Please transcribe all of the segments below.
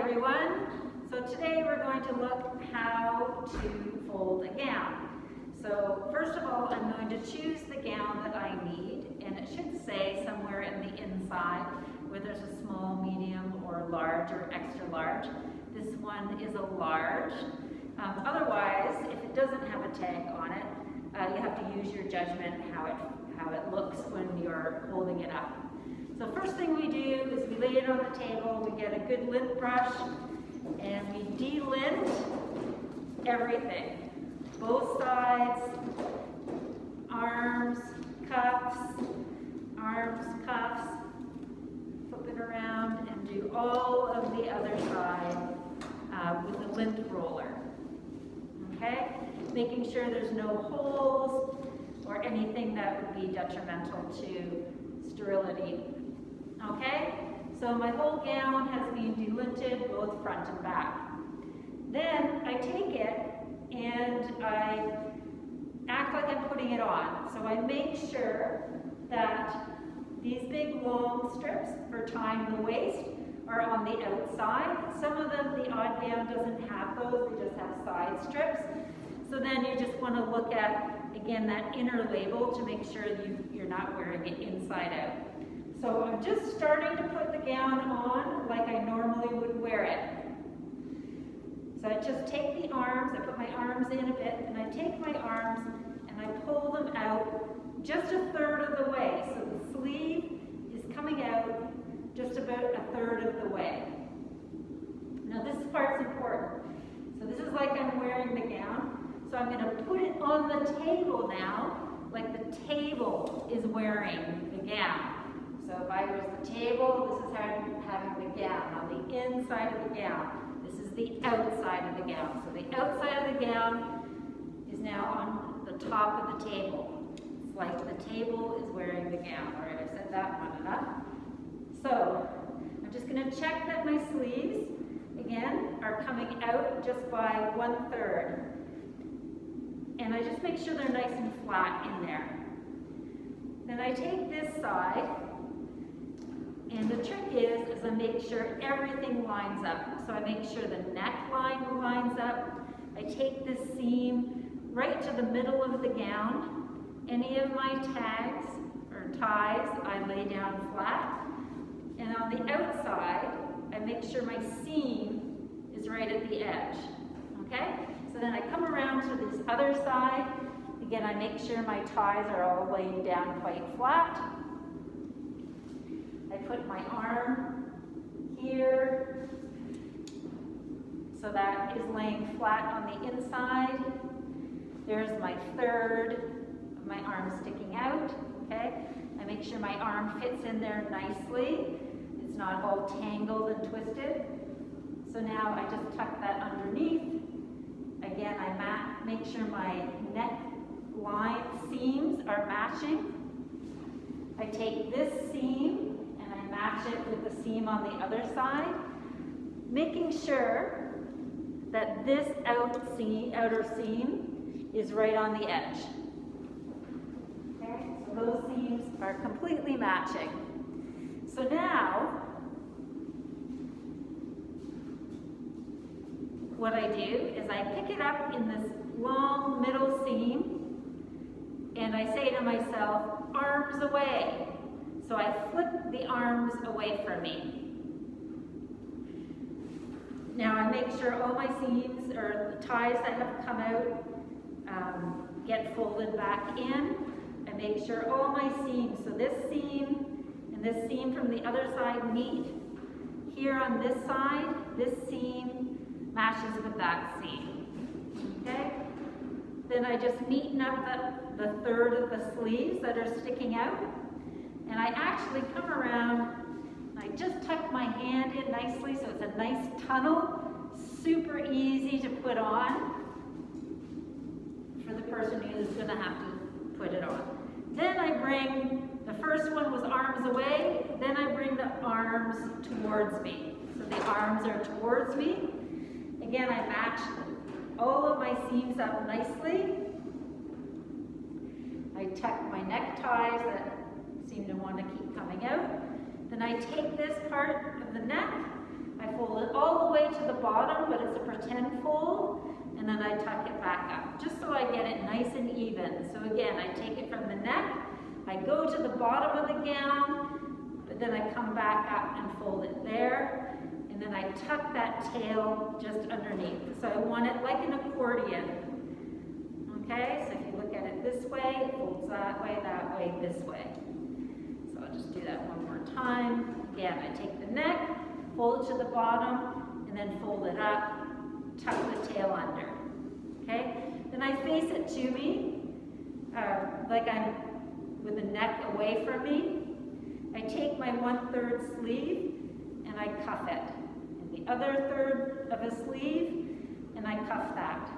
everyone. So today we're going to look how to fold a gown. So first of all, I'm going to choose the gown that I need, and it should say somewhere in the inside whether it's a small, medium, or large, or extra large. This one is a large. Otherwise, if it doesn't have a tag on it, you have to use your judgment how it looks when you're holding it up. So first thing we do is we lay it on the table, we get a good lint brush, and we de-lint everything. Both sides, arms, cuffs, flip it around and do all of the other side with the lint roller. Okay? Making sure there's no holes or anything that would be detrimental to sterility. Okay? So my whole gown has been delinted, both front and back. Then I take it and I act like I'm putting it on. So I make sure that these big long strips for tying the waist are on the outside. Some of them, the odd gown doesn't have those, they just have side strips. So then you just want to look at, again, that inner label to make sure you're not wearing it inside out. So I'm just starting to put the gown on like I normally would wear it. So I just take the arms, I put my arms in a bit, and I take my arms and I pull them out just a third of the way. So the sleeve is coming out just about a third of the way. Now this part's important. So this is like I'm wearing the gown. So I'm going to put it on the table now, like the table is wearing the gown. So if I was the table, this is how I'm having the gown, on the inside of the gown. This is the outside of the gown. So the outside of the gown is now on the top of the table. It's like the table is wearing the gown. All right, I've said that one enough. So I'm just going to check that my sleeves, again, are coming out just by 1/3. And I just make sure they're nice and flat in there. Then I take this side, and the trick is I make sure everything lines up. So I make sure the neckline lines up. I take this seam right to the middle of the gown. Any of my tags or ties, I lay down flat. And on the outside, I make sure my seam is right at the edge. Okay? So then I come around to this other side. Again, I make sure my ties are all laid down quite flat. I put my arm here, so that is laying flat on the inside. There's my third of my arm sticking out, okay? I make sure my arm fits in there nicely. It's not all tangled and twisted. So now I just tuck that underneath. Again, I make sure my neck line seams are matching. I take this seam and I match it with the seam on the other side, making sure that this outer seam is right on the edge. Okay, so those seams are completely matching. So now, what I do is I pick it up in this long middle seam and I say to myself, arms away. So I flip the arms away from me. Now I make sure all my seams or the ties that have come out get folded back in. I make sure all my seams, so this seam and this seam from the other side meet. Here on this side, this seam matches with that seam. Okay? Then I just neaten up the third of the sleeves that are sticking out. And I actually come around and I just tuck my hand in nicely so it's a nice tunnel. Super easy to put on for the person who's going to have to put it on. Then I bring, the first one was arms away, then I bring the arms towards me. So the arms are towards me. Again, I match all of my seams up nicely. I tuck my neckties that seem to want to keep coming out. Then I take this part of the neck, I fold it all the way to the bottom, but it's a pretend fold, and then I tuck it back up, just so I get it nice and even. So again, I take it from the neck, I go to the bottom of the gown, but then I come back up and fold it there, and then I tuck that tail just underneath. So I want it like an accordion. Okay, so if you look at it this way, it folds that way, this way. So I'll just do that one more time. Again, I take the neck, fold it to the bottom, and then fold it up, tuck the tail under. Okay, then I face it to me, like I'm with the neck away from me. I take my 1/3 sleeve and I cuff it. And the other third of a sleeve, and I cuff that.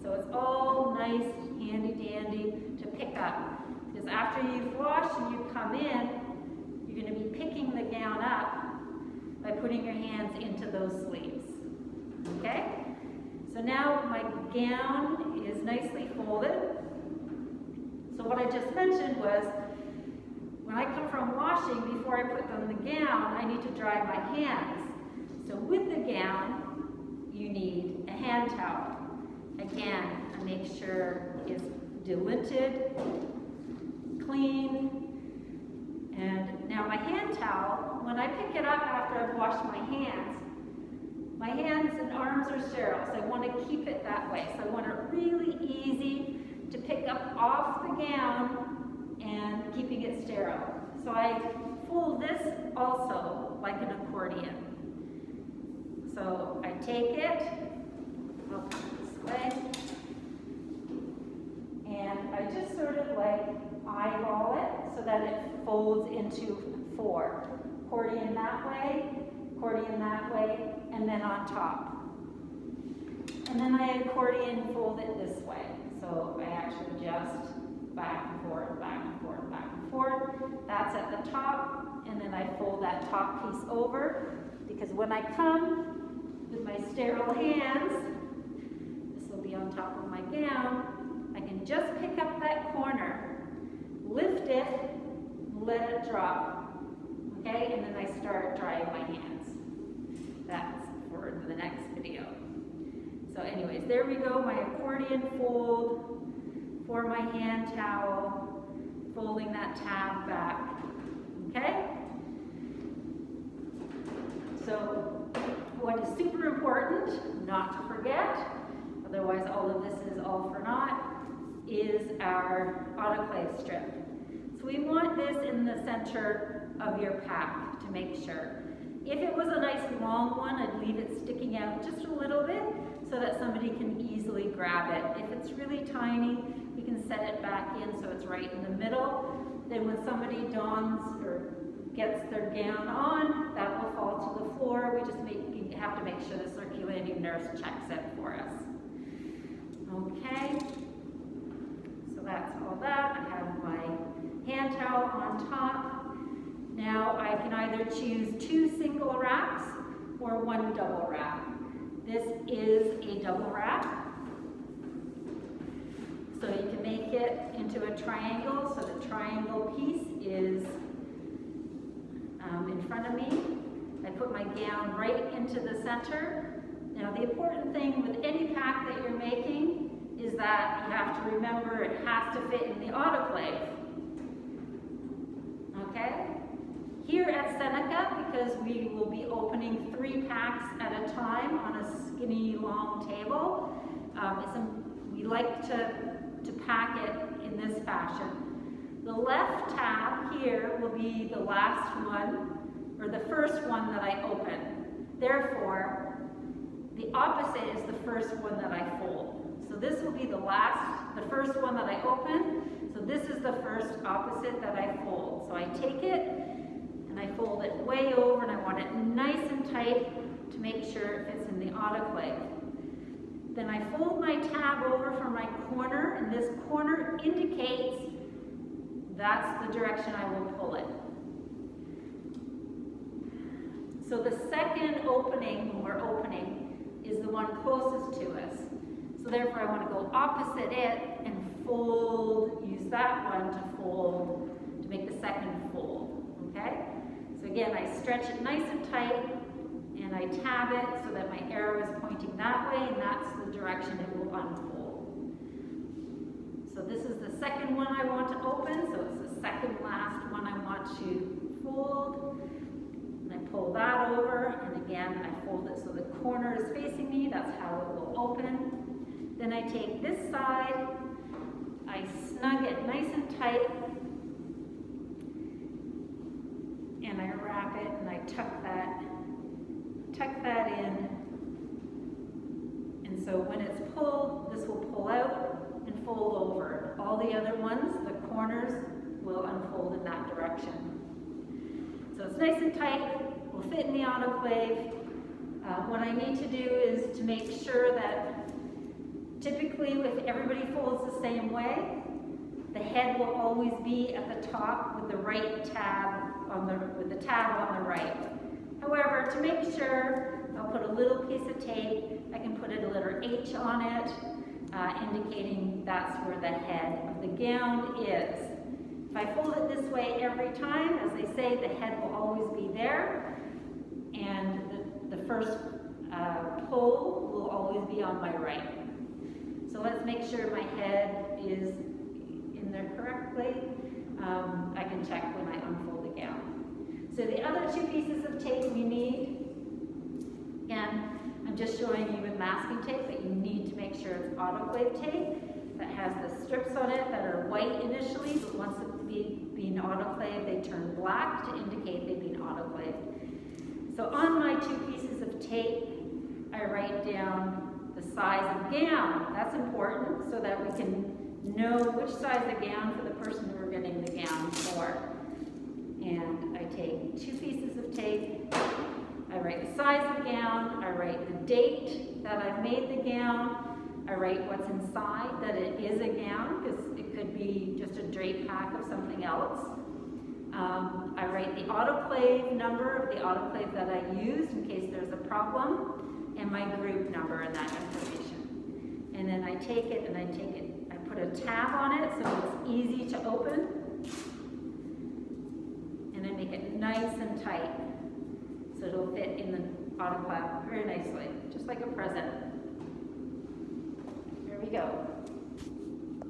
So it's all nice, handy dandy to pick up. Because after you've washed and you come in, you're going to be picking the gown up by putting your hands into those sleeves. Okay? So now my gown is nicely folded. So what I just mentioned was, when I come from washing, before I put on the gown, I need to dry my hands. So with the gown, you need a hand towel. Again, I make sure it's delinted, clean. And now my hand towel, when I pick it up after I've washed my hands and arms are sterile, so I want to keep it that way. So I want it really easy to pick up off the gown and keeping it sterile. So I fold this also like an accordion. So I take it, I'll put it this way, and I just sort of like eyeball it so that it folds into 4. Accordion that way, and then on top. And then I accordion fold it this way. So I actually just back and forth, back and forth, back and forth. That's at the top, and then I fold that top piece over, because when I come with my sterile hands, this will be on top of my gown, I can just pick up that corner, lift it, let it drop, okay? And then I start drying my hands. That's for the next video. So anyways, there we go, my accordion fold for my hand towel, folding that tab back, okay? So what is super important, not to forget, otherwise all of this is all for naught, is our autoclave strip. So we want this in the center of your pack to make sure. If it was a nice long one, I'd leave it sticking out just a little bit so that somebody can easily grab it. If it's really tiny, you can set it back in so it's right in the middle. Then when somebody dons or gets their gown on, that will fall to the floor. We just have to make sure the circulating nurse checks it for us. Okay, so that's all that. I have my hand towel on top. Now I can either choose 2 single wraps or 1 double wrap. This is a double wrap. So you can make it into a triangle. So the triangle piece is in front of me. I put my gown right into the center. Now the important thing with any pack that you're making is that you have to remember it has to fit in the autoclave. Okay? Here at Seneca, because we will be opening 3 packs at a time on a skinny long table, we like to pack it in this fashion. The left tab here will be the last one, or the first one that I open. Therefore, the opposite is the first one that I fold. So this will be the first one that I open. So this is the first opposite that I fold. So I take it and I fold it way over, and I want it nice and tight to make sure it fits in the autoclave. Then I fold my tab over from my corner, and this corner indicates that's the direction I will pull it. So the second opening, when we're opening, is the one closest to us. So therefore I want to go opposite it and fold, use that one to fold, to make the second fold, okay? So again, I stretch it nice and tight, and I tab it so that my arrow is pointing that way, and that's the direction it will unfold. So this is the second one I want to open, so it's the second last one I want to fold. And I pull that over, and again, I fold it so the corner is facing me. That's how it will open. Then I take this side, I snug it nice and tight, and I wrap it, and I tuck that in. And so when it's pulled, this will pull out and fold over. All the other ones, the corners, will unfold in that direction. So it's nice and tight, will fit in the autoclave. What I need to do is to make sure that typically if everybody folds the same way, the head will always be at the top with the right tab with the tab on the right. However, to make sure, I'll put a little piece of tape. I can put a letter H on it, indicating that's where the head of the gown is. If I fold it this way every time, as they say, the head will always be there, and the first pull will always be on my right. So let's make sure my head is in there correctly. I can check when I unfold the gown. So the other two pieces of tape we need, again, I'm just showing you with masking tape, but you need to make sure it's autoclave tape that has the strips on it that are white initially, but once it's being autoclaved, they turn black to indicate they've been autoclaved. So on my two pieces of tape, I write down the size of gown. That's important so that we can know which size of gown for the person who we're getting the gown for. And I take two pieces of tape, I write the size of the gown, I write the date that I've made the gown, I write what's inside, that it is a gown, because it could be just a drape pack of something else. I write the autoclave number of the autoclave that I used in case there's a problem, and my group number and that information. And then I take it and I put a tab on it so it's easy to open. And I make it nice and tight so it'll fit in the autoclave very nicely, just like a present. There we go.